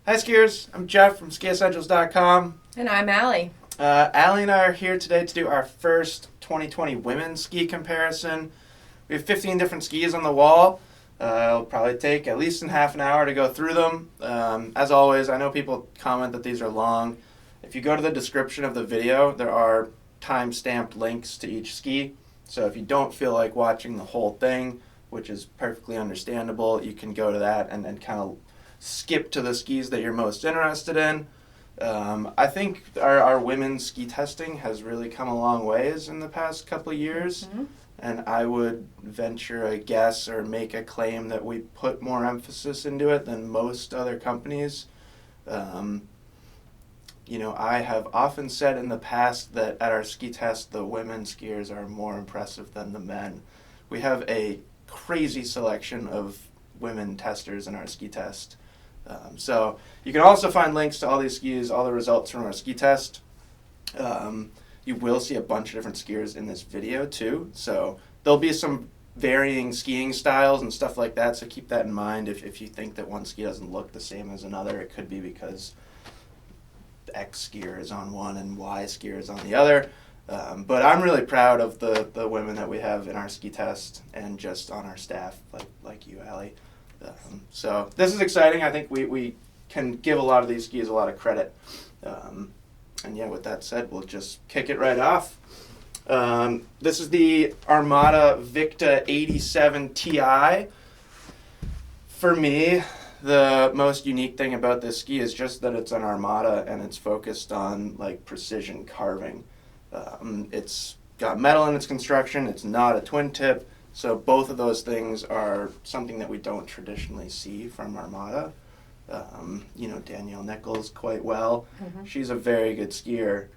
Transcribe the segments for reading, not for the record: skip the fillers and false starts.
Hi skiers, I'm Jeff from SkiEssentials.com. And I'm Allie. Allie and I are here today to do our first 2020 women's ski comparison. We have 15 different skis on the wall. It'll probably take at least half an hour to go through them. As always, I know people comment that these are long. If you go to the description of the video, there are time-stamped links to each ski. So if you don't feel like watching the whole thing, which is perfectly understandable, you can go to that and kind of skip to the skis that you're most interested in. I think our women's ski testing has really come a long ways in the past couple of years. Mm-hmm. And I would venture a guess or make a claim that we put more emphasis into it than most other companies. I have often said in the past that at our ski test, the women skiers are more impressive than the men. We have a crazy selection of women testers in our ski test. So you can also find links to all these skis, all the results from our ski test. You will see a bunch of different skiers in this video too. So there'll be some varying skiing styles and stuff like that. So keep that in mind. If you think that one ski doesn't look the same as another, it could be because X skier is on one and Y skier is on the other. But I'm really proud of the women that we have in our ski test and just on our staff, like you, Allie. So this is exciting. I think we can give a lot of these skis a lot of credit. And yeah, with that said, we'll just kick it right off. This is the Armada Victa 87 Ti. For me, the most unique thing about this ski is just that it's an Armada and it's focused on like precision carving. It's got metal in its construction. It's not a twin tip. So both of those things are something that we don't traditionally see from Armada. Danielle Nichols quite well. Mm-hmm. She's a very good skier.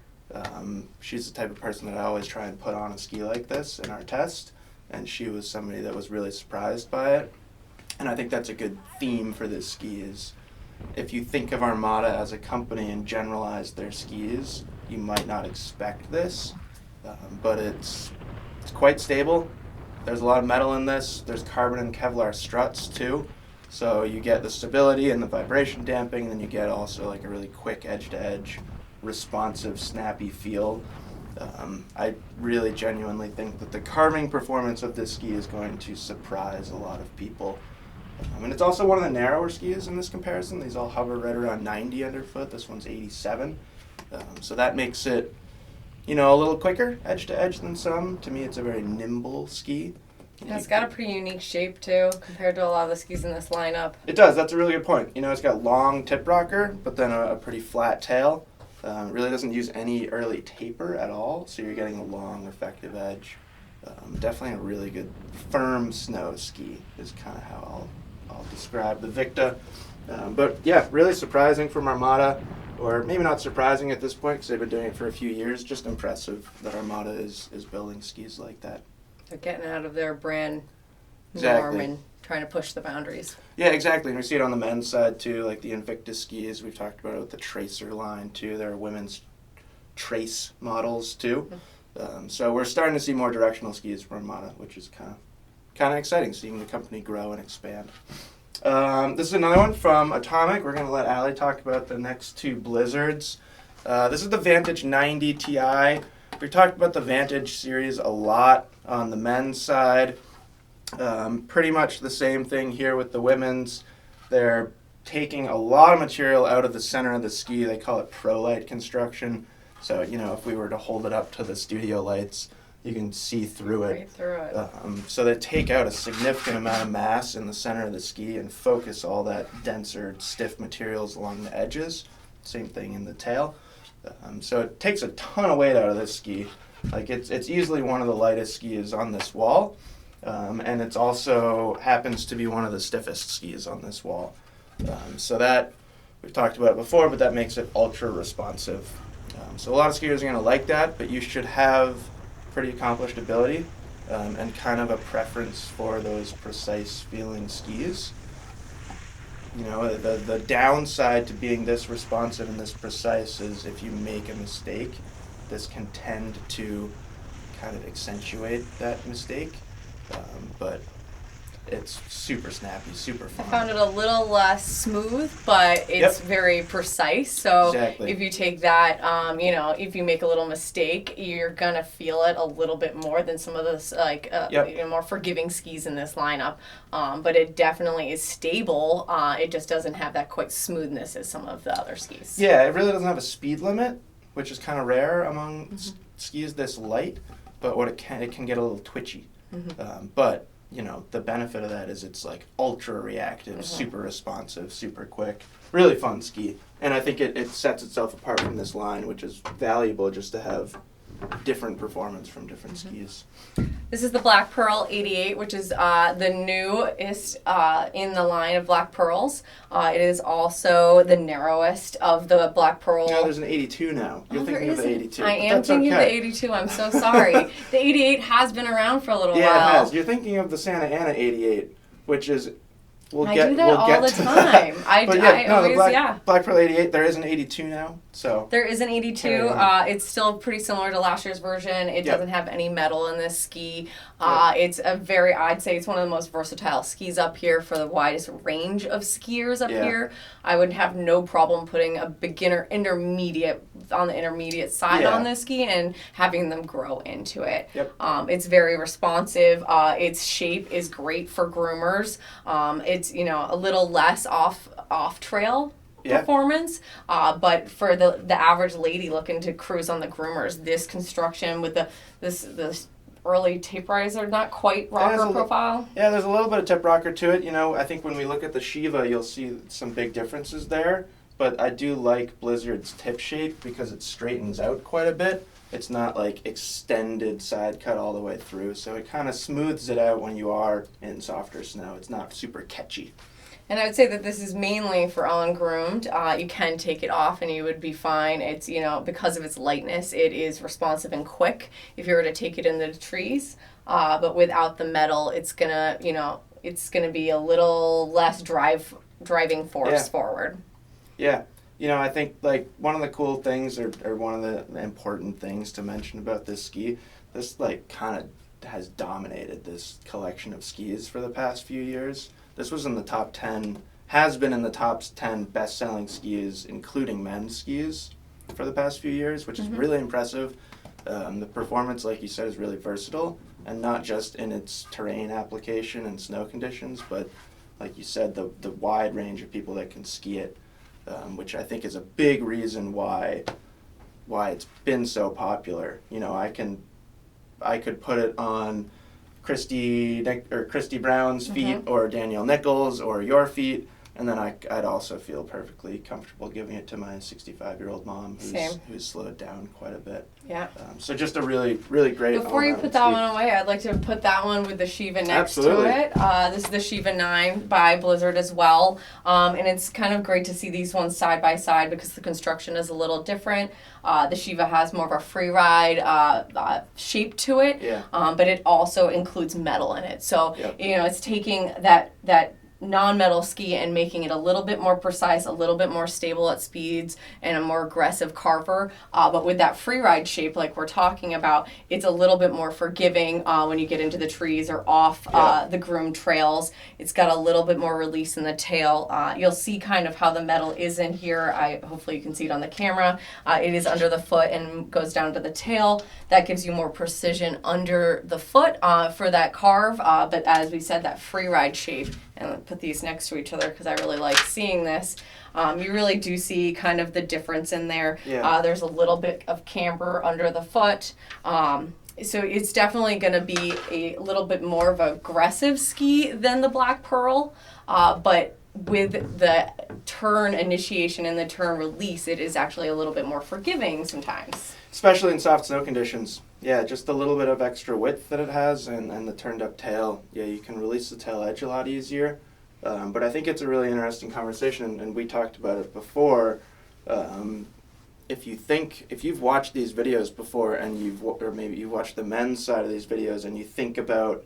She's the type of person that I always try and put on a ski like this in our test. And she was somebody that was really surprised by it. And I think that's a good theme for this ski is if you think of Armada as a company and generalize their skis, you might not expect this. But it's quite stable. There's a lot of metal in this. There's carbon and Kevlar struts too. So you get the stability and the vibration damping, and then you get also like a really quick edge-to-edge, responsive, snappy feel. I really genuinely think that the carving performance of this ski is going to surprise a lot of people. And it's also one of the narrower skis in this comparison. These all hover right around 90 underfoot. This one's 87. So that makes it a little quicker edge-to-edge than some. To me, it's a very nimble ski. And it's got a pretty unique shape, too, compared to a lot of the skis in this lineup. It does. That's a really good point. It's got long tip rocker, but then a pretty flat tail. It really doesn't use any early taper at all, so you're getting a long, effective edge. Definitely a really good firm snow ski is kind of how I'll describe the Victa. But, yeah, really surprising from Armada. Or maybe not surprising at this point because they've been doing it for a few years. Just impressive that Armada is building skis like that. They're getting out of their brand Exactly. norm and trying to push the boundaries. Yeah, exactly. And we see it on the men's side too, like the Invictus skis. We've talked about it with the Tracer line too. There are women's Trace models too. Mm-hmm. So we're starting to see more directional skis from Armada, which is kind of exciting, seeing the company grow and expand. This is another one from Atomic. We're going to let Allie talk about the next two Blizzards. This is the Vantage 90 Ti. We talked about the Vantage series a lot on the men's side. Pretty much the same thing here with the women's. They're taking a lot of material out of the center of the ski. They call it ProLight construction. So, if we were to hold it up to the studio lights, you can see through it. Right through it. So they take out a significant amount of mass in the center of the ski and focus all that denser, stiff materials along the edges. Same thing in the tail. So it takes a ton of weight out of this ski. Like it's easily one of the lightest skis on this wall. And it's also happens to be one of the stiffest skis on this wall. So that, we've talked about it before, but that makes it ultra responsive. So a lot of skiers are going to like that, but you should have pretty accomplished ability and kind of a preference for those precise feeling skis. The downside to being this responsive and this precise is if you make a mistake, this can tend to kind of accentuate that mistake. But it's super snappy, super I fun. found it a little less smooth, but it's very precise. So Exactly. if you take that, if you make a little mistake, you're gonna feel it a little bit more than some of those more forgiving skis in this lineup. But it definitely is stable. It just doesn't have that quite smoothness as some of the other skis. Yeah, it really doesn't have a speed limit, which is kind of rare among skis this light. But what it can get a little twitchy. But the benefit of that is it's like ultra reactive, super responsive, super quick, really fun ski. And I think it sets itself apart from this line, which is valuable just to have different performance from different skis. This is the Black Pearl 88, which is the newest in the line of Black Pearls. It is also the narrowest of the Black Pearl. No, there's an 82 now. You're thinking of the 82. I am thinking of the 82. I'm so sorry. The 88 has been around for a little while. Yeah, it has. You're thinking of the Santa Ana 88, which is... I do that all the time. Black Pearl 88, there is an 82 now, so... There is an 82. It's still pretty similar to last year's version. It doesn't have any metal in this ski. It's I'd say it's one of the most versatile skis up here for the widest range of skiers up here. I would have no problem putting a beginner intermediate on the intermediate side on this ski and having them grow into it. It's very responsive. Its shape is great for groomers. It's a little less off trail performance, but for the average lady looking to cruise on the groomers, this construction with this early tape riser, not quite rocker profile. Yeah, there's a little bit of tip rocker to it. I think when we look at the Sheeva, you'll see some big differences there. But I do like Blizzard's tip shape because it straightens out quite a bit. It's not like extended side cut all the way through, so it kind of smooths it out when you are in softer snow. It's not super catchy. And I would say that this is mainly for ungroomed. You can take it off and you would be fine. It's, because of its lightness, it is responsive and quick if you were to take it in the trees. But without the metal, it's gonna be a little less driving force forward. Yeah. I think one of the cool things or one of the important things to mention about this ski, this kind of has dominated this collection of skis for the past few years. This was in the top 10, has been in the top 10 best-selling skis, including men's skis, for the past few years, which is really impressive. The performance, like you said, is really versatile, and not just in its terrain application and snow conditions, but like you said, the wide range of people that can ski it. Which I think is a big reason why it's been so popular. I could put it on Christy Brown's feet or Danielle Nichols or your feet, and then I'd also feel perfectly comfortable giving it to my 65-year-old mom who's slowed down quite a bit. Yeah. So just a really, really great. Before you put that one away, I'd like to put that one with the Sheeva next to it. This is the Sheeva 9 by Blizzard as well. And it's kind of great to see these ones side by side because the construction is a little different. The Sheeva has more of a free ride shape to it, but it also includes metal in it. So, it's taking that non-metal ski and making it a little bit more precise, a little bit more stable at speeds, and a more aggressive carver. But with that free ride shape like we're talking about, it's a little bit more forgiving when you get into the trees or off the groomed trails. It's got a little bit more release in the tail. You'll see kind of how the metal is in here. Hopefully you can see it on the camera. It is under the foot and goes down to the tail. That gives you more precision under the foot for that carve. But as we said, that free ride shape, and I'll put these next to each other because I really like seeing this. You really do see kind of the difference in there. There's a little bit of camber under the foot. So it's definitely going to be a little bit more of an aggressive ski than the Black Pearl. But with the turn initiation and the turn release, it is actually a little bit more forgiving sometimes. Especially in soft snow conditions. Yeah, just a little bit of extra width that it has and the turned up tail. Yeah, you can release the tail edge a lot easier. But I think it's a really interesting conversation, and we talked about it before. If you've watched these videos before or maybe you've watched the men's side of these videos and you think about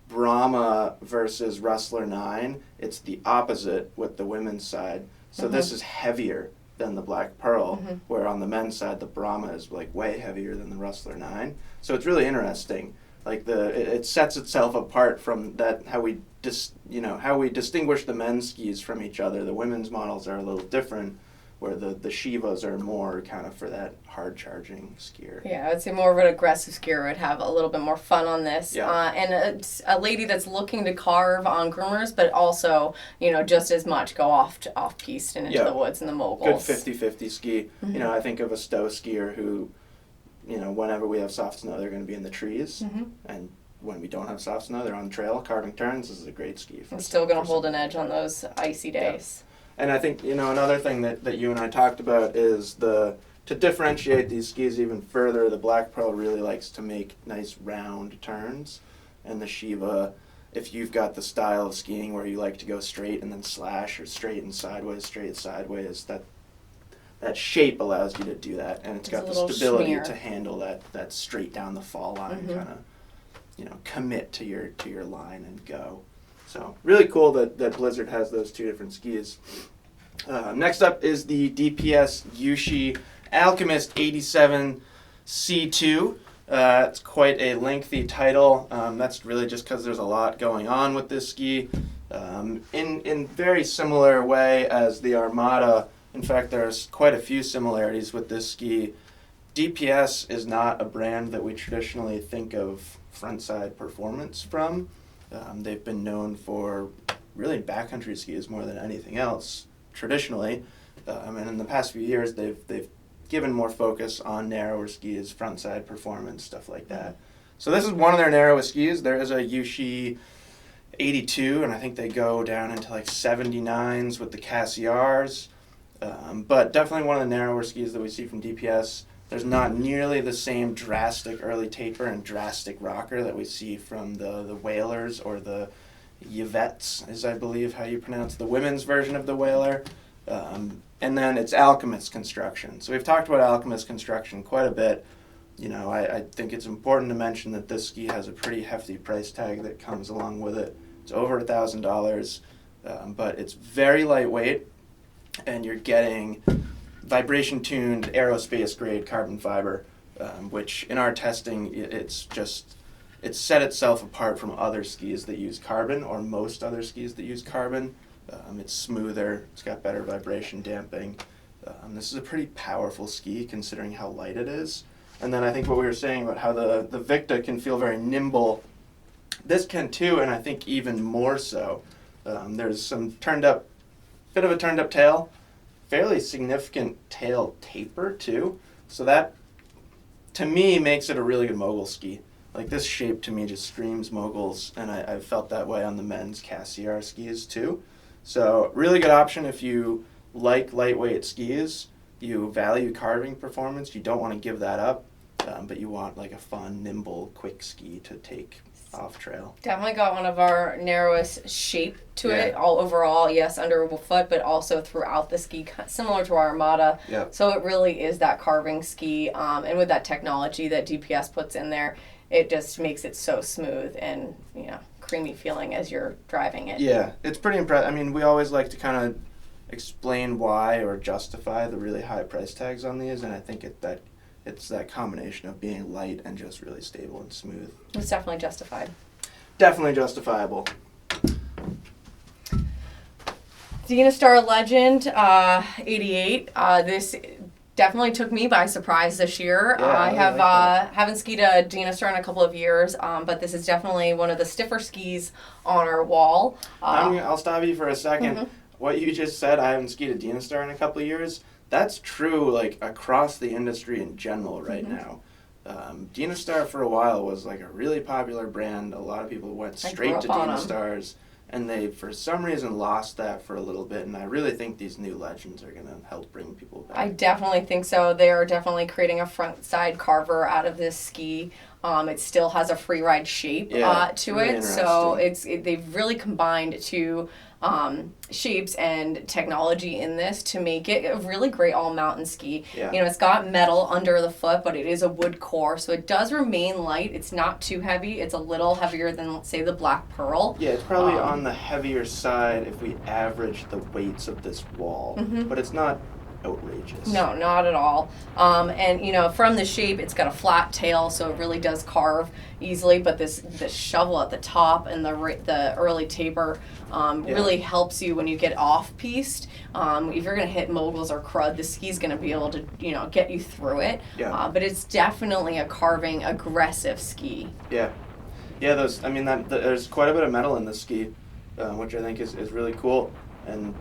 Brahma versus Rustler 9, it's the opposite with the women's side. So this is heavier than the Black Pearl, where on the men's side the Brahma is way heavier than the Rustler 9. So it's really interesting. Like it sets itself apart from that how we distinguish the men's skis from each other. The women's models are a little different, where the Sheevas are more kind of for that hard charging skier. Yeah, I would say more of an aggressive skier would have a little bit more fun on this. Yeah. And a lady that's looking to carve on groomers, but also, just as much go off piste and into the woods and the moguls. Good 50-50 ski. Mm-hmm. I think of a stow skier who, whenever we have soft snow, they're going to be in the trees. Mm-hmm. And when we don't have soft snow, they're on trail carving turns. This is a great ski. And still going to hold an edge on those icy days. Yeah. And I think, another thing that you and I talked about is to differentiate these skis even further, the Black Pearl really likes to make nice round turns. And the Sheeva, if you've got the style of skiing where you like to go straight and then slash, or straight and sideways, that shape allows you to do that. And it's got the stability to handle that straight down the fall line, kind of, commit to your line and go. So really cool that Blizzard has those two different skis. Next up is the DPS Uschi Alchemist 87 C2. It's quite a lengthy title. That's really just because there's a lot going on with this ski. In very similar way as the Armada, in fact there's quite a few similarities with this ski. DPS is not a brand that we traditionally think of frontside performance from. They've been known for really backcountry skis more than anything else, traditionally. And in the past few years, they've given more focus on narrower skis, frontside performance, stuff like that. So this is one of their narrowest skis. There is a Uschi 82, and I think they go down into like 79s with the Cassiars. But definitely one of the narrower skis that we see from DPS. There's not nearly the same drastic early taper and drastic rocker that we see from the Whalers or the Yvettes, is I believe how you pronounce the women's version of the Whaler. And then it's Alchemist construction. So we've talked about Alchemist construction quite a bit. I think it's important to mention that this ski has a pretty hefty price tag that comes along with it. It's over $1,000, but it's very lightweight, and you're getting vibration-tuned aerospace grade carbon fiber, which in our testing, it's set itself apart from other skis that use carbon, or most other skis that use carbon. It's smoother, it's got better vibration damping. This is a pretty powerful ski considering how light it is. And then I think what we were saying about how the Victa can feel very nimble, this can too, and I think even more so. There's some bit of a turned up tail, fairly significant tail taper too. So that, to me, makes it a really good mogul ski. Like this shape to me just screams moguls, and I've felt that way on the men's Cassiar skis too. So really good option if you like lightweight skis, you value carving performance, you don't want to give that up, but you want like a fun, nimble, quick ski to take off trail. Definitely got one of our narrowest shape to it, all overall, yes, underfoot, but also throughout the ski, similar to our Armada. Yep. So it really is that carving ski, and with that technology that DPS puts in there, it just makes it so smooth and, creamy feeling as you're driving it. Yeah, it's pretty impressive. I mean, we always like to kind of explain why or justify the really high price tags on these, and I think it's that combination of being light and just really stable and smooth. It's definitely justified. Definitely justifiable. Dynastar Legend 88. This definitely took me by surprise this year. Yeah, I have like haven't skied a Dynastar in a couple of years, but this is definitely one of the stiffer skis on our wall. I'll stop you for a second. Mm-hmm. What you just said, I haven't skied a Dynastar in a couple of years. That's true, like across the industry in general right now. Dynastar for a while was like a really popular brand. A lot of people went straight to Dynastars, and they for some reason lost that for a little bit. And I really think these new Legends are going to help bring people back. I definitely think so. They are definitely creating a front side carver out of this ski. It still has a free ride shape to really it, so they've really combined two shapes and technology in this to make it a really great all mountain ski. Yeah. It's got metal under the foot, but it is a wood core, so it does remain light. It's not too heavy. It's a little heavier than, let's say, the Black Pearl. Yeah, it's probably on the heavier side if we average the weights of this wall, but it's not outrageous. No, not at all. And you know, from the shape, it's got a flat tail, so it really does carve easily. But this shovel at the top and the early taper really helps you when you get off piste. If you're gonna hit moguls or crud, the ski's gonna be able to get you through it. Yeah. But it's definitely a carving aggressive ski. Yeah. Yeah, there's quite a bit of metal in this ski, which I think is really cool. And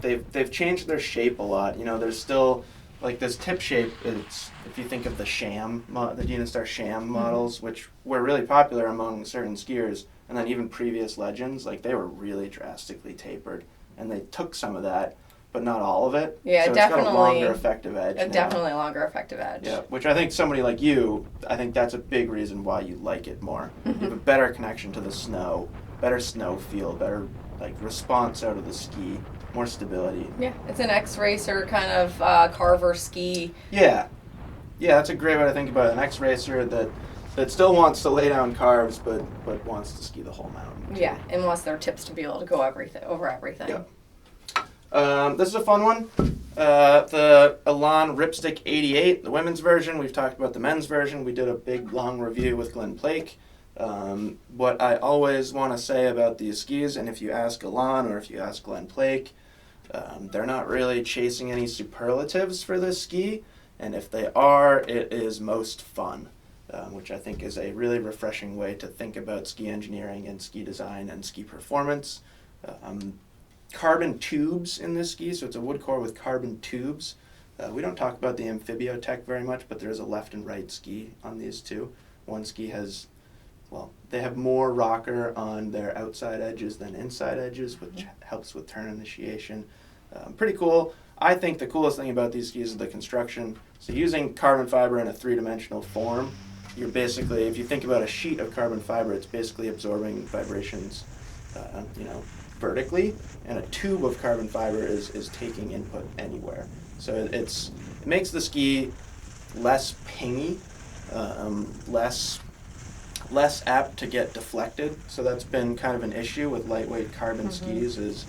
they've changed their shape a lot. You know, there's still like this tip shape. It's, if you think of the the Dynastar Sham models, which were really popular among certain skiers, and then even previous legends, like they were really drastically tapered, and they took some of that, but not all of it. Yeah, so definitely. It's got a longer effective edge. Definitely a longer effective edge. Yeah, which I think somebody like you, I think that's a big reason why you like it more. Mm-hmm. You have a better connection to the snow, better snow feel, better like response out of the ski, more stability. Yeah, it's an X-Racer kind of carver ski. Yeah, that's a great way to think about it. An X-Racer that still wants to lay down carbs, but wants to ski the whole mountain. Yeah, and wants their tips to be able to go over everything. Yeah. This is a fun one. The Elan Ripstick 88, the women's version. We've talked about the men's version. We did a big, long review with Glenn Plake. What I always want to say about these skis, and if you ask Elan or if you ask Glenn Plake, they're not really chasing any superlatives for this ski, and if they are, it is most fun, which I think is a really refreshing way to think about ski engineering and ski design and ski performance. Carbon tubes in this ski, so it's a wood core with carbon tubes. We don't talk about the Amphibiotech very much, but there is a left and right ski on these two. One ski has, they have more rocker on their outside edges than inside edges, which helps with turn initiation. Pretty cool. I think the coolest thing about these skis is the construction. So using carbon fiber in a three-dimensional form, you're basically, if you think about a sheet of carbon fiber, it's basically absorbing vibrations, vertically, and a tube of carbon fiber is taking input anywhere. So it makes the ski less pingy, less apt to get deflected. So that's been kind of an issue with lightweight carbon skis is,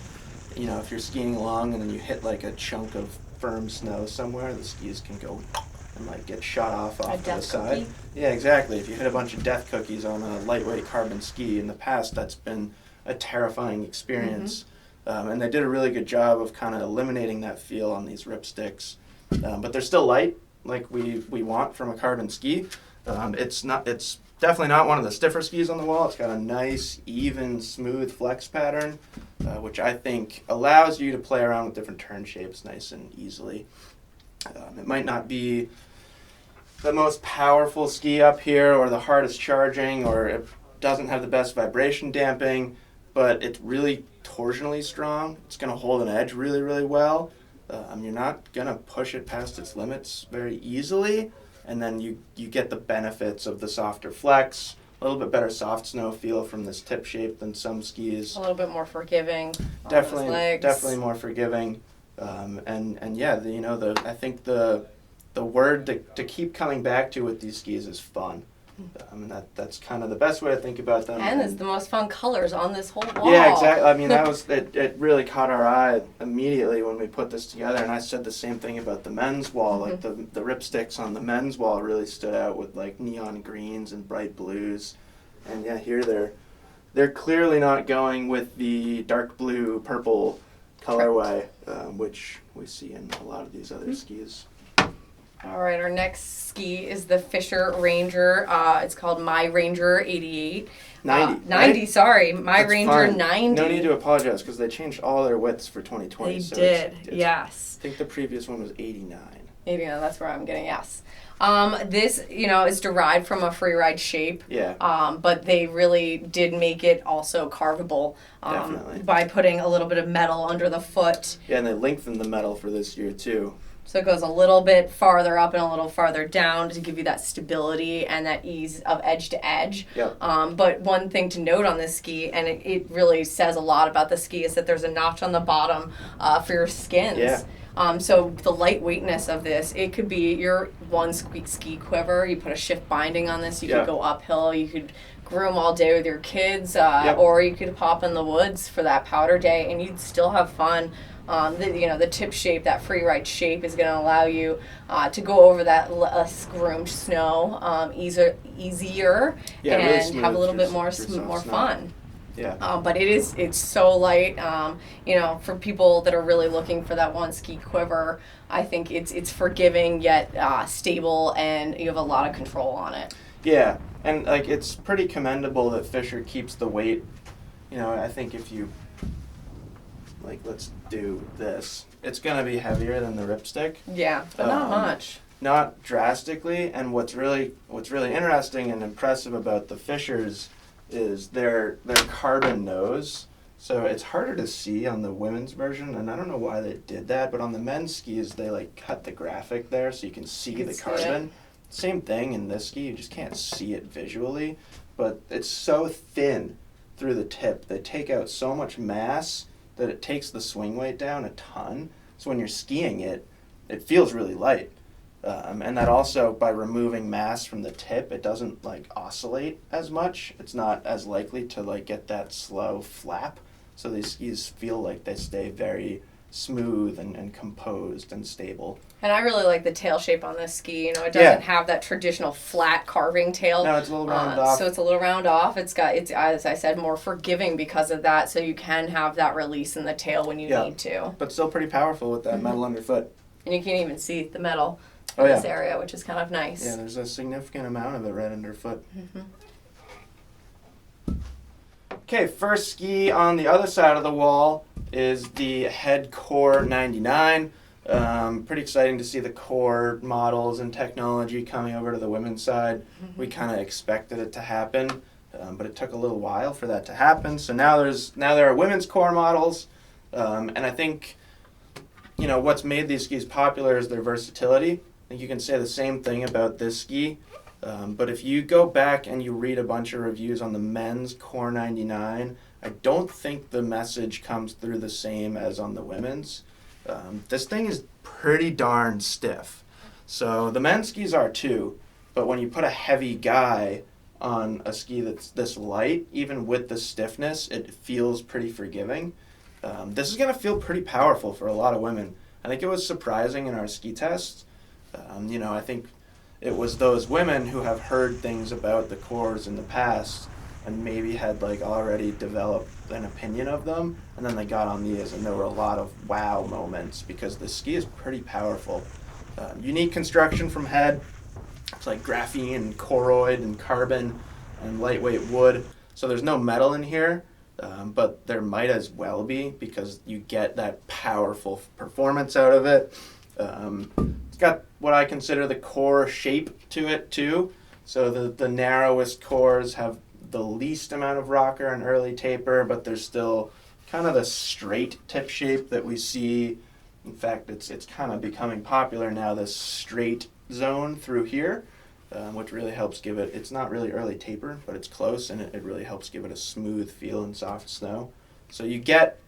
if you're skiing along and then you hit like a chunk of firm snow somewhere, the skis can go and like get shot off to the side. Cookie? Yeah, exactly. If you hit a bunch of death cookies on a lightweight carbon ski in the past, that's been a terrifying experience. And they did a really good job of kind of eliminating that feel on these ripsticks. But they're still light, like we want from a carbon ski. It's definitely not one of the stiffer skis on the wall. It's got a nice, even, smooth flex pattern, which I think allows you to play around with different turn shapes nice and easily. It might not be the most powerful ski up here or the hardest charging, or it doesn't have the best vibration damping, but it's really torsionally strong. It's going to hold an edge really, really well. You're not going to push it past its limits very easily, and then you get the benefits of the softer flex, a little bit better soft snow feel from this tip shape than some skis. A little bit more forgiving. Definitely more forgiving. I think the word to keep coming back to with these skis is fun. That's kind of the best way to think about them. And it's the most fun colors on this whole wall. Yeah, exactly. I mean, it really caught our eye immediately when we put this together, and I said the same thing about the men's wall. Like the ripsticks on the men's wall really stood out with like neon greens and bright blues. And yeah, here they're clearly not going with the dark blue purple colorway, which we see in a lot of these other skis. All right, our next ski is the Fischer Ranger. It's called My Ranger 88. 90. 90, sorry. My That's Ranger fine. 90. No need to apologize because they changed all their widths for 2020. They did, yes. I think the previous one was 89. 89, that's where I'm getting, yes. This, is derived from a freeride shape. Yeah. But they really did make it also carvable Definitely. by putting a little bit of metal under the foot. Yeah, and they lengthened the metal for this year too. So it goes a little bit farther up and a little farther down to give you that stability and that ease of edge to edge. Yep. But one thing to note on this ski, and it really says a lot about the ski, is that there's a notch on the bottom for your skins. Yeah. So the lightweightness of this, it could be your one ski quiver. You put a shift binding on this. You could go uphill. You could groom all day with your kids, or you could pop in the woods for that powder day, and you'd still have fun. The tip shape, that free ride shape, is going to allow you to go over that less groomed snow easier and really have a little bit more more fun. Yeah. But it's so light. For people that are really looking for that one ski quiver, I think it's forgiving yet stable, and you have a lot of control on it. Yeah, and it's pretty commendable that Fischer keeps the weight. I think if you let's do this, it's gonna be heavier than the Ripstick. Yeah, but not much. Not drastically. And what's really interesting and impressive about the Fischers is their carbon nose. So it's harder to see on the women's version, and I don't know why they did that, but on the men's skis they cut the graphic there so you can see the carbon. Same thing in this ski, you just can't see it visually, but it's so thin through the tip. They take out so much mass that it takes the swing weight down a ton. So when you're skiing it feels really light. And that also, by removing mass from the tip, it doesn't oscillate as much. It's not as likely to get that slow flap. So these skis feel like they stay very smooth and composed and stable. And I really like the tail shape on this ski. It doesn't have that traditional flat carving tail. No, it's a little round off. So it's a little round off. It's as I said, more forgiving because of that. So you can have that release in the tail when you need to. But still pretty powerful with that metal underfoot. And you can't even see the metal in this area, which is kind of nice. Yeah, there's a significant amount of it right underfoot. Okay, first ski on the other side of the wall is the Head Core 99. Pretty exciting to see the Core models and technology coming over to the women's side. We kind of expected it to happen, but it took a little while for that to happen. So now there are women's Core models, and I think what's made these skis popular is their versatility. I think you can say the same thing about this ski. But if you go back and you read a bunch of reviews on the men's Core 99, I don't think the message comes through the same as on the women's. This thing is pretty darn stiff. So the men's skis are too, but when you put a heavy guy on a ski that's this light, even with the stiffness, it feels pretty forgiving. This is going to feel pretty powerful for a lot of women. I think it was surprising in our ski tests. I think it was those women who have heard things about the Cores in the past and maybe had already developed an opinion of them, and then they got on these and there were a lot of wow moments because the ski is pretty powerful. Unique construction from Head. It's graphene and choroid and carbon and lightweight wood. So there's no metal in here, but there might as well be because you get that powerful performance out of it. It's got what I consider the core shape to it too. So the narrowest cores have the least amount of rocker and early taper, but there's still kind of the straight tip shape that we see. In fact, it's kind of becoming popular now, this straight zone through here, which really helps give it, it's not really early taper, but it's close, and it really helps give it a smooth feel in soft snow. So you get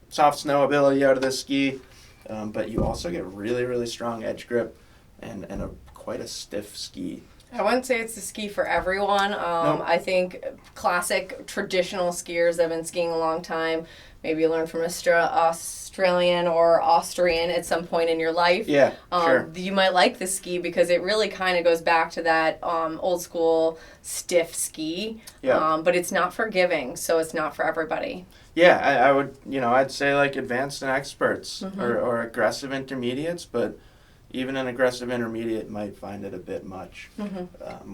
soft snow ability out of this ski, but you also get really, really strong edge grip and quite a stiff ski. I wouldn't say it's a ski for everyone. Nope. I think classic traditional skiers that have been skiing a long time, maybe you learn from an Australian or Austrian at some point in your life. Yeah, sure. You might like this ski because it really kind of goes back to that old school stiff ski. Yeah. But it's not forgiving, so it's not for everybody. Yeah, I would, I'd say advanced and experts or aggressive intermediates, but even an aggressive intermediate might find it a bit much,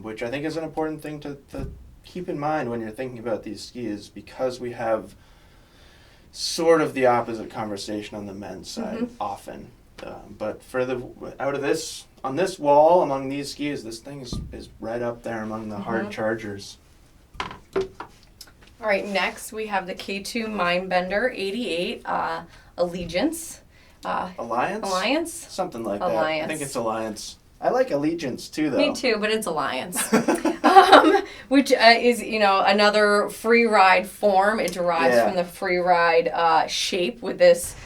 which I think is an important thing to keep in mind when you're thinking about these skis, because we have sort of the opposite conversation on the men's side often. But on this wall among these skis, this thing is right up there among the hard chargers. All right, next we have the K2 Mindbender 88 Allegiance. Alliance? Something like Alliance. that. I think it's Alliance. I like Allegiance too, though. Me too, but it's Alliance. Which is, another free ride form. It derives from the free ride shape with this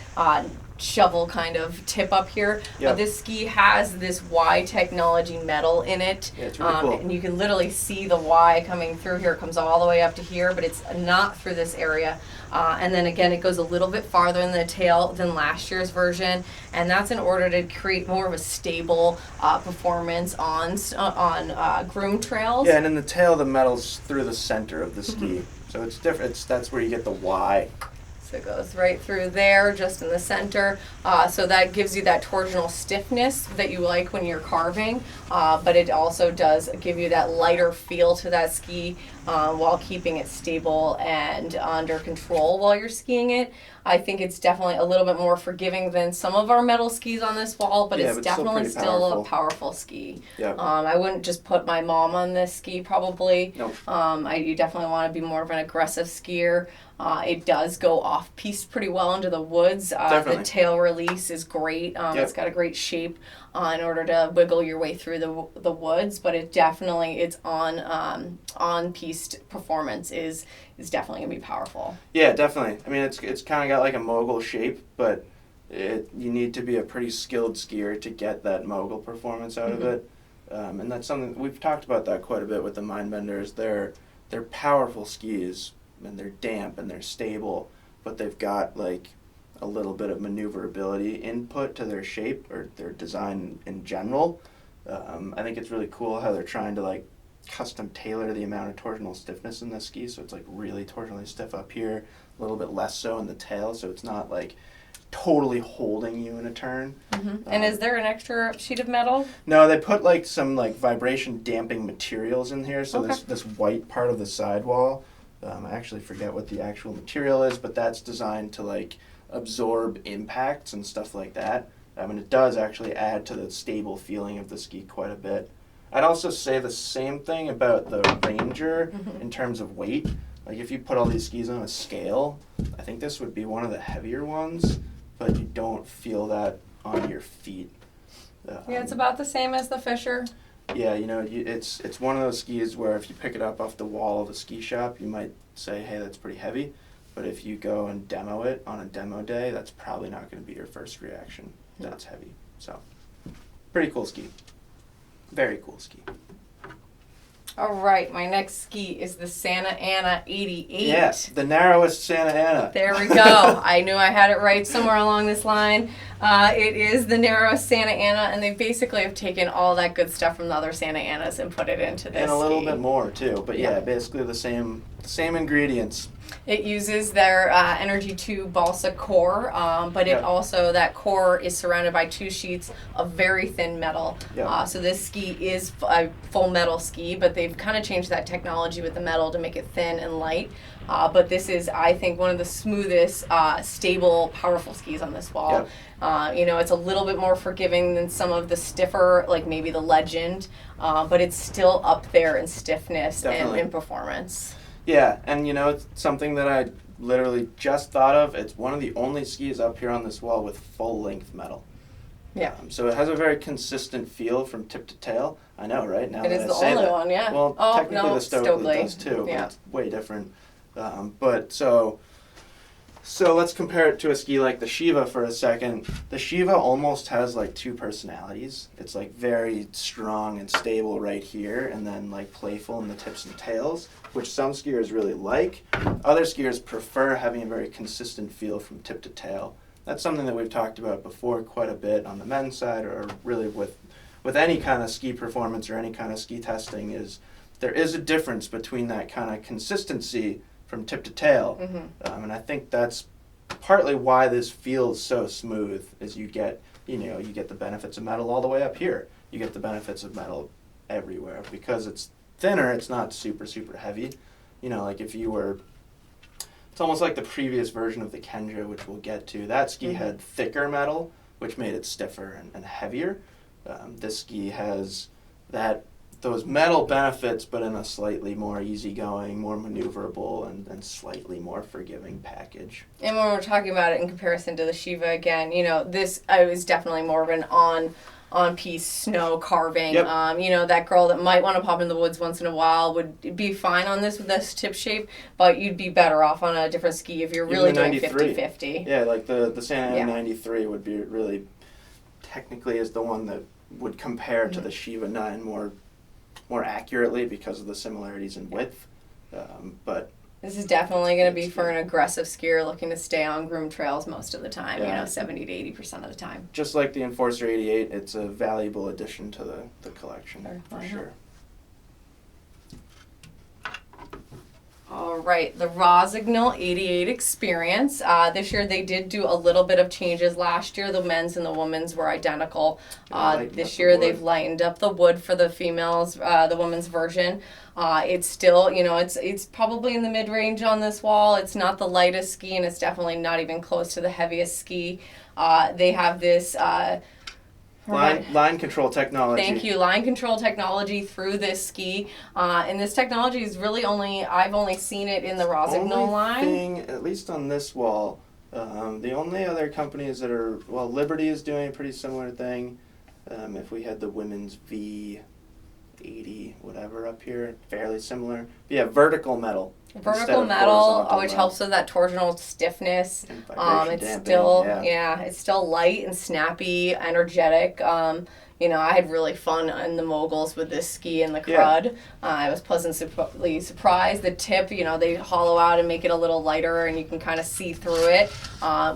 shovel kind of tip up here. Yep. This ski has this Y technology metal in it. Yeah, it's really cool. And you can literally see the Y coming through here. It comes all the way up to here, but it's not through this area. And then again, it goes a little bit farther in the tail than last year's version, and that's in order to create more of a stable performance on groom trails. Yeah, and in the tail, the metal's through the center of the ski, so it's different. That's where you get the Y. So it goes right through there, just in the center. So that gives you that torsional stiffness that you like when you're carving, but it also does give you that lighter feel to that ski while keeping it stable and under control while you're skiing it. I think it's definitely a little bit more forgiving than some of our metal skis on this wall, but it's definitely still a powerful ski. Yep. I wouldn't just put my mom on this ski probably. Nope. You definitely want to be more of an aggressive skier. It does go off-piste pretty well into the woods. The tail release is great. It's got a great shape in order to wiggle your way through the woods, but it's on-piste performance is definitely going to be powerful. Yeah, definitely. I mean, it's kind of got like a mogul shape, but you need to be a pretty skilled skier to get that mogul performance out of it. And that's something, we've talked about that quite a bit with the Mindbenders. They're powerful skis, and they're damp and they're stable, but they've got like a little bit of maneuverability input to their shape or their design in general. I think it's really cool how they're trying to like custom tailor the amount of torsional stiffness in the ski, so it's like really torsionally stiff up here, a little bit less so in the tail, so it's not like totally holding you in a turn. And is there an extra sheet of metal? No, they put like some like vibration damping materials in here, so this white part of the sidewall, I actually forget what the actual material is, but that's designed to like absorb impacts and stuff like that. And it does actually add to the stable feeling of the ski quite a bit. I'd also say the same thing about the Ranger in terms of weight. Like if you put all these skis on a scale, I think this would be one of the heavier ones, but you don't feel that on your feet. Yeah, it's about the same as the Fischer. Yeah, it's one of those skis where if you pick it up off the wall of a ski shop, you might say, hey, that's pretty heavy. But if you go and demo it on a demo day, that's probably not going to be your first reaction. That's heavy. So, pretty cool ski. Very cool ski. All right, my next ski is the Santa Ana 88. Yes, the narrowest Santa Ana. There we go. I knew I had it right somewhere along this line. It is the narrowest Santa Ana, and they basically have taken all that good stuff from the other Santa Anas and put it into this and a little bit more, too. But yeah, basically the same ingredients. It uses their Energy 2 balsa core, but it also, that core is surrounded by 2 sheets of very thin metal. So this ski is a full metal ski, but they've kind of changed that technology with the metal to make it thin and light. But this is, I think, one of the smoothest, stable, powerful skis on this wall. It's a little bit more forgiving than some of the stiffer, like maybe the Legend, but it's still up there in stiffness and in performance. Yeah, and it's something that I literally just thought of. It's one of the only skis up here on this wall with full-length metal. Yeah. So it has a very consistent feel from tip to tail. I know, right? Now it is the only one, yeah. Well, technically the Stockli does too, but it's way different. So let's compare it to a ski like the Sheeva for a second. The Sheeva almost has like 2 personalities. It's like very strong and stable right here, and then like playful in the tips and tails, which some skiers really like. Other skiers prefer having a very consistent feel from tip to tail. That's something that we've talked about before quite a bit on the men's side, or really with any kind of ski performance or any kind of ski testing, is there is a difference between that kind of consistency from tip to tail. And I think that's partly why this feels so smooth, is you get the benefits of metal all the way up here. You get the benefits of metal everywhere. Because it's thinner, it's not super, super heavy. Like if you were, it's almost like the previous version of the Kenja, which we'll get to. That ski had thicker metal, which made it stiffer and heavier. This ski has those metal benefits, but in a slightly more easygoing, more maneuverable, and slightly more forgiving package. And when we're talking about it in comparison to the Sheeva again, this I was definitely more of an on-piece snow carving. Yep. That girl that might want to pop in the woods once in a while would be fine on this with this tip shape, but you'd be better off on a different ski if you're really doing 50-50. Yeah, like the Santa Ana 93 would be really, technically is the one that would compare to the Sheeva 9 more accurately because of the similarities in width. But this is definitely going to be for an aggressive skier looking to stay on groomed trails most of the time, 70 to 80% of the time. Just like the Enforcer 88, it's a valuable addition to the collection, for sure. All right, the Rossignol 88 Experience. This year they did do a little bit of changes. Last year the men's and the women's were identical. This year they've lightened up the wood for the females, the women's version. It's still, it's probably in the mid-range on this wall. It's not the lightest ski, and it's definitely not even close to the heaviest ski. They have this... Line control technology. Thank you. Line control technology through this ski. And this technology is really I've only seen it in the Rossignol line. Thing, at least on this wall, the only other companies that are, Liberty is doing a pretty similar thing. If we had the women's V80, whatever up here, fairly similar. But yeah, vertical metal. Vertical metal, which helps with that torsional stiffness. It's still, it's still light and snappy, energetic. I had really fun in the moguls with this ski and the crud. I was pleasantly surprised. The tip, they hollow out and make it a little lighter, and you can kind of see through it,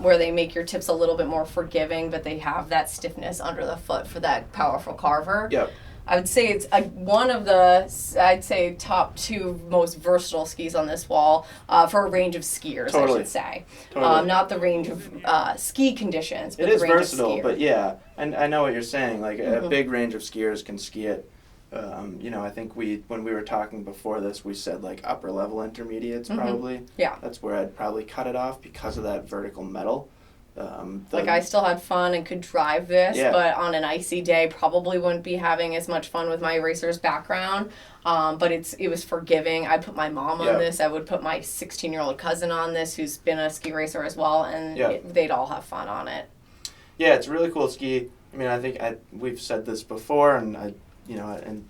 where they make your tips a little bit more forgiving, but they have that stiffness under the foot for that powerful carver. Yep. I would say it's one of the, top 2 most versatile skis on this wall for a range of skiers, I should say. Totally. Not the range of ski conditions, but it is the range versatile, of skiers. but yeah, and I know what you're saying. Like a big range of skiers can ski it. I think when we were talking before this, we said like upper level intermediates probably. Yeah. That's where I'd probably cut it off because of that vertical metal. I still had fun and could drive this, but on an icy day probably wouldn't be having as much fun with my racer's background. But it was forgiving. I'd put my mom on this. I would put my 16-year-old cousin on this, who's been a ski racer as well, and they'd all have fun on it. Yeah, it's a really cool ski. I mean, I think we've said this before, and and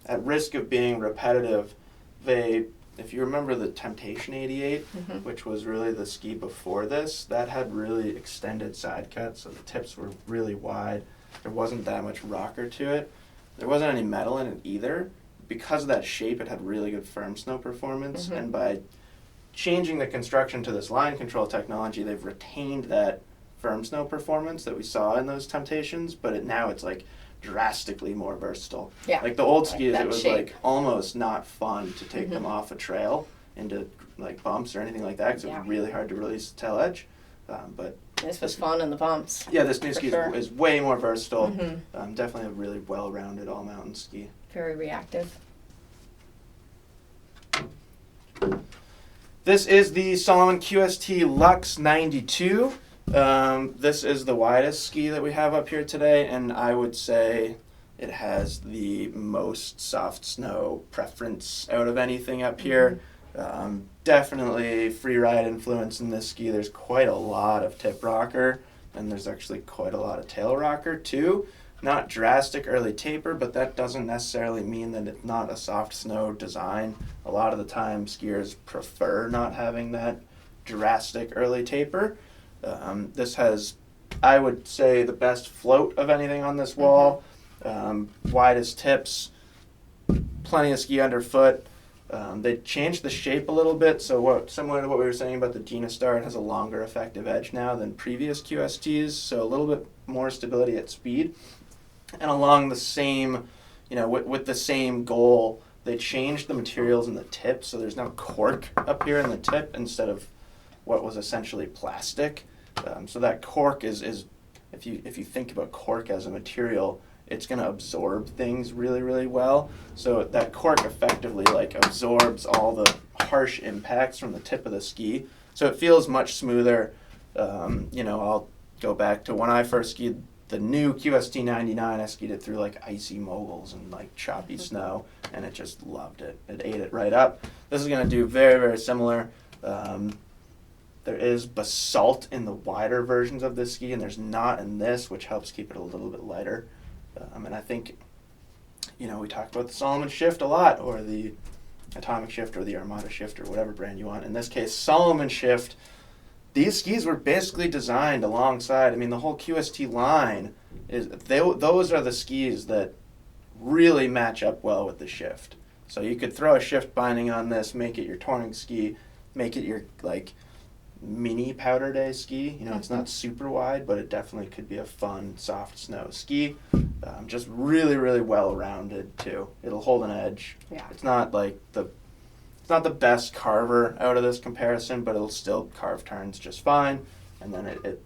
at risk of being repetitive, if you remember the Temptation 88, which was really the ski before this, that had really extended side cuts, so the tips were really wide. There wasn't that much rocker to it. There wasn't any metal in it either. Because of that shape, it had really good firm snow performance, and by changing the construction to this line control technology, they've retained that firm snow performance that we saw in those Temptations, but now it's like drastically more versatile. Yeah. Like the old skis, it was shape. like almost not fun to take them off a trail into like bumps or anything like that, because it was really hard to release the tail edge. But this was fun in the bumps. Yeah, this new ski is way more versatile. Definitely a really well-rounded all-mountain ski. Very reactive. This is the Salomon QST Lux 92. This is the widest ski that we have up here today, and I would say it has the most soft snow preference out of anything up here. Definitely free ride influence in this ski. There's quite a lot of tip rocker, and there's actually quite a lot of tail rocker too. Not drastic early taper, but that doesn't necessarily mean that it's not a soft snow design. A lot of the time skiers prefer not having that drastic early taper. This has, I would say, the best float of anything on this wall. Widest tips, plenty of ski underfoot. They changed the shape a little bit, so similar to what we were saying about the Dynastar, it has a longer effective edge now than previous QSTs, so a little bit more stability at speed. And along the same, with the same goal, they changed the materials in the tip, so there's now cork up here in the tip instead of what was essentially plastic. So that cork is if you think about cork as a material, it's going to absorb things really, really well. So that cork effectively absorbs all the harsh impacts from the tip of the ski. So it feels much smoother. I'll go back to when I first skied the new QST 99. I skied it through icy moguls and choppy snow, and it just loved it. It ate it right up. This is going to do very, very similar. There is basalt in the wider versions of this ski, and there's not in this, which helps keep it a little bit lighter. And I think, we talk about the Salomon Shift a lot, or the Atomic Shift, or the Armada Shift, or whatever brand you want. In this case, Salomon Shift. These skis were basically designed alongside. I mean, the whole QST line those are the skis that really match up well with the Shift. So you could throw a Shift binding on this, make it your touring ski, make it your mini powder day ski. It's not super wide, but it definitely could be a fun soft snow ski. Just really, really well rounded too. It'll hold an edge. Yeah. It's not the best carver out of this comparison, but it'll still carve turns just fine. And then it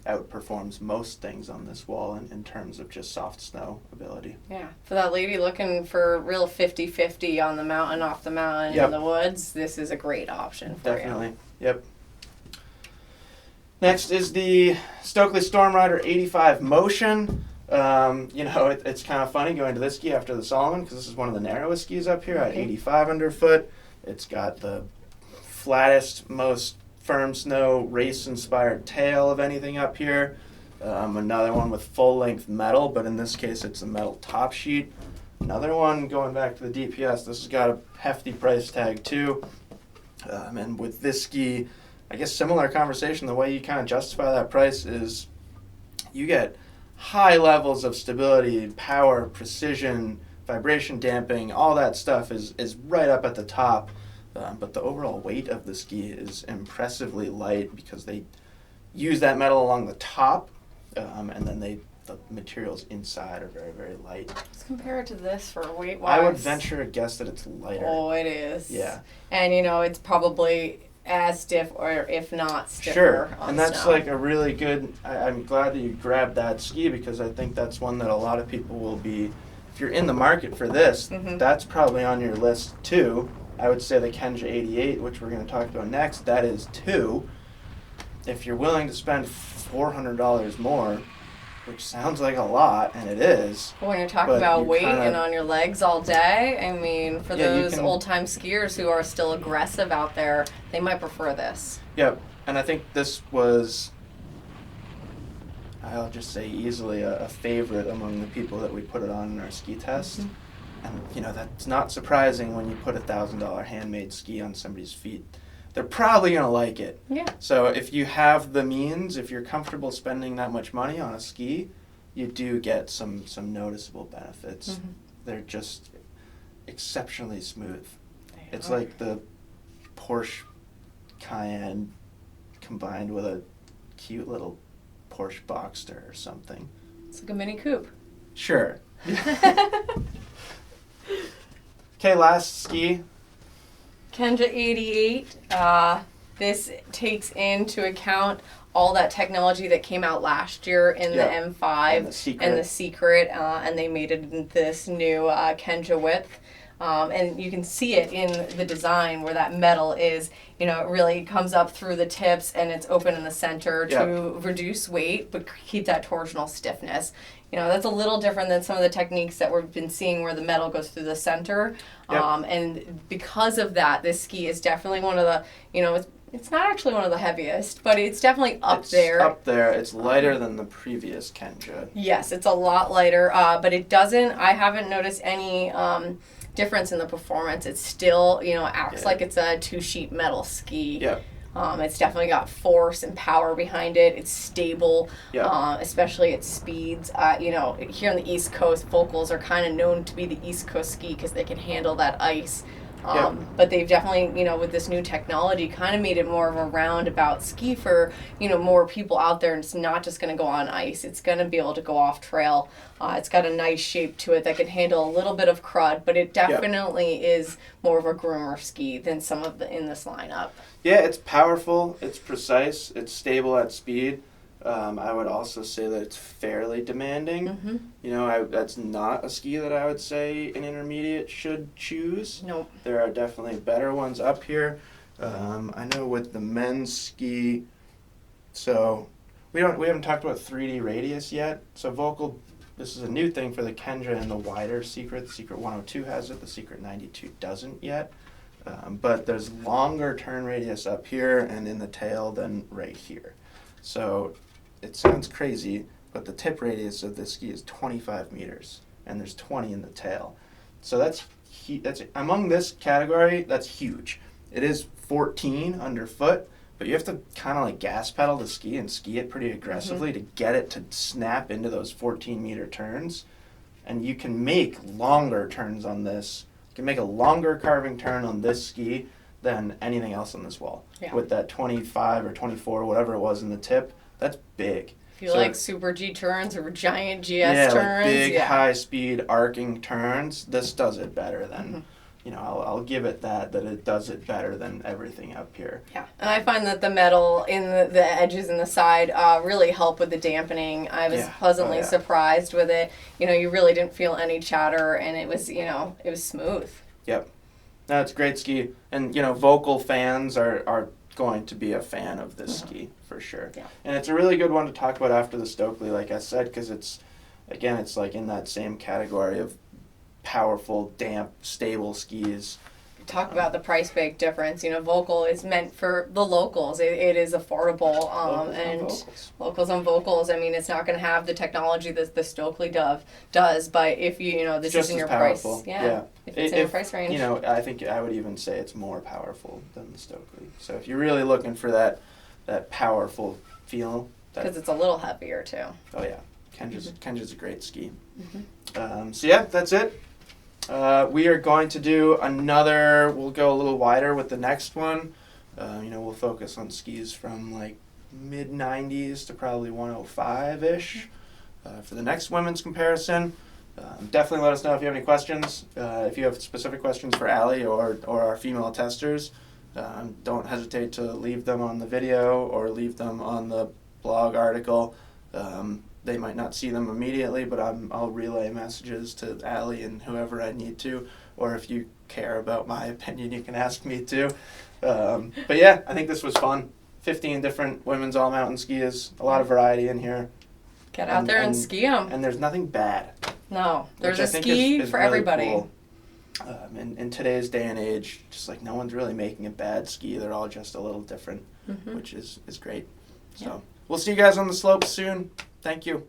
outperforms most things on this wall in terms of just soft snow ability. Yeah. For that lady looking for real 50-50 on the mountain, off the mountain, in the woods, this is a great option for you. Definitely. Yep. Next is the Stockli Stormrider 85 Motion. It's kind of funny going to this ski after the Salomon, because this is one of the narrowest skis up here at 85 underfoot. It's got the flattest, most firm snow, race-inspired tail of anything up here. Another one with full-length metal, but in this case it's a metal top sheet. Another one, going back to the DPS, this has got a hefty price tag too. And with this ski, I guess similar conversation, the way you kind of justify that price is you get high levels of stability, power, precision, vibration damping, all that stuff is right up at the top. But the overall weight of the ski is impressively light because they use that metal along the top, and then the materials inside are very, very light. Let's compare it to this for weight-wise. I would venture a guess that it's lighter. Oh, it is. Yeah. And, it's probably as stiff, or if not stiffer. Sure, on and that's snow. like a really good. I'm glad that you grabbed that ski, because I think that's one that a lot of people will be. If you're in the market for this, that's probably on your list too. I would say the Kenja 88, which we're going to talk about next, that is too. If you're willing to spend $400 more, which sounds like a lot, and it is. When you're talking about weight and on your legs all day, I mean, for those old-time skiers who are still aggressive out there, they might prefer this. Yep, and I think this was, I'll just say easily a favorite among the people that we put it on in our ski test. And, that's not surprising when you put a $1,000 handmade ski on somebody's feet. They're probably going to like it. Yeah. So if you have the means, if you're comfortable spending that much money on a ski, you do get some noticeable benefits. They're just exceptionally smooth. It's like the Porsche Cayenne combined with a cute little Porsche Boxster or something. It's like a mini coupe. Sure. Okay, last ski. Kenja 88. This takes into account all that technology that came out last year in the M5 and the Secret, and they made it in this new Kenja width. And you can see it in the design where that metal is, it really comes up through the tips and it's open in the center to reduce weight but keep that torsional stiffness. That's a little different than some of the techniques that we've been seeing where the metal goes through the center. And because of that, this ski is definitely one of the, it's not actually one of the heaviest, but it's definitely up there. It's up there. It's lighter than the previous Kenja. Yes, it's a lot lighter, but I haven't noticed any difference in the performance. It still, acts like it's a 2-sheet metal ski. Yeah. It's definitely got force and power behind it. It's stable, especially at speeds. Here on the East Coast, Volkls are kind of known to be the East Coast ski because they can handle that ice. But they've definitely, with this new technology, kind of made it more of a roundabout ski for, more people out there. And it's not just going to go on ice. It's going to be able to go off trail. It's got a nice shape to it that can handle a little bit of crud, but it definitely is more of a groomer ski than some of in this lineup. Yeah, it's powerful, it's precise, it's stable at speed. I would also say that it's fairly demanding. That's not a ski that I would say an intermediate should choose. Nope. There are definitely better ones up here. I know with the men's ski, so we haven't talked about 3D radius yet. So Volkl, this is a new thing for the Kenja and the wider Secret. The Secret 102 has it. The Secret 92 doesn't yet. But there's longer turn radius up here and in the tail than right here. So it sounds crazy, but the tip radius of this ski is 25 meters, and there's 20 in the tail. So that's among this category, that's huge. It is 14 underfoot, but you have to kind of like gas pedal the ski and ski it pretty aggressively to get it to snap into those 14-meter turns. And you can make longer turns on this. You can make a longer carving turn on this ski than anything else on this wall. Yeah. With that 25 or 24, whatever it was in the tip, that's big. If you like super G turns or giant GS turns. Like big, high-speed arcing turns, this does it better than, I'll give it that it does it better than everything up here. Yeah, and I find that the metal in the edges and the side really help with the dampening. I was pleasantly surprised with it. You really didn't feel any chatter, and it was, it was smooth. Yep. No, it's a great ski. And, Volkl fans are going to be a fan of this ski for sure. Yeah. And it's a really good one to talk about after the Stockli, like I said, because it's like in that same category of powerful, damp, stable skis. Talk about the price big difference. Volkl is meant for the locals. It is affordable. Locals on Volkls. I mean, it's not going to have the technology that the Stockli does, but if this is in your powerful. price. Yeah. If it's in your price range. I think I would even say it's more powerful than the Stockli. So if you're really looking for that powerful feel. Because it's a little heavier too. Oh yeah. Kenja's a great ski. So yeah, that's it. We are going to do we'll go a little wider with the next one. We'll focus on skis from like mid-90s to probably 105-ish for the next women's comparison. Definitely let us know if you have any questions. If you have specific questions for Allie or our female testers, don't hesitate to leave them on the video or leave them on the blog article. They might not see them immediately, but I'll relay messages to Allie and whoever I need to. Or if you care about my opinion, you can ask me too. But yeah, I think this was fun. 15 different women's all-mountain skis. A lot of variety in here. Get out there and ski them. And there's nothing bad. No, there's a ski for really everybody. Cool. In today's day and age, just like no one's really making a bad ski. They're all just a little different, which is great. So we'll see you guys on the slopes soon. Thank you.